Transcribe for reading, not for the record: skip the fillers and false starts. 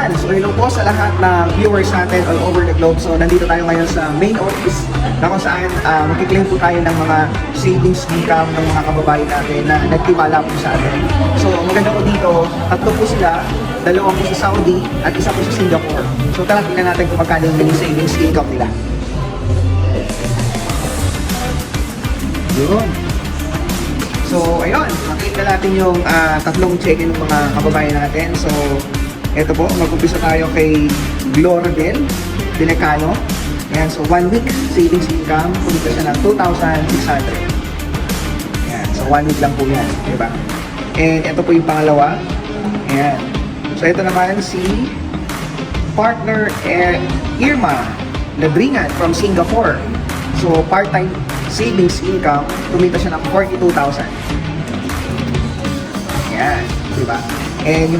Ayan, so hello po sa lahat ng viewers natin all over the globe. So nandito tayo ngayon sa main office na kung saan magkiklaim po tayo ng mga savings income ng mga kababayan natin na nagtiwala po sa atin. So maganda po dito, tatlo po sila, dalawa po sa Saudi at isa po sa Singapore. So tara, tingnan natin kung magkano yung savings income nila. Yun. So ayun, makita natin yung tatlong check-in ng mga kababayan natin. So eto po, mag-umpisa tayo kay Gloradel Dinecano. Ayan, so 1 week savings income, kumita siya ng 2,600. Ayan, so 1 week lang po yan, diba? And ito po yung pangalawa. Ayan. So ito naman si partner Irma Labringan from Singapore. So part-time savings income, kumita siya ng 42,000. Ayan, diba? And yung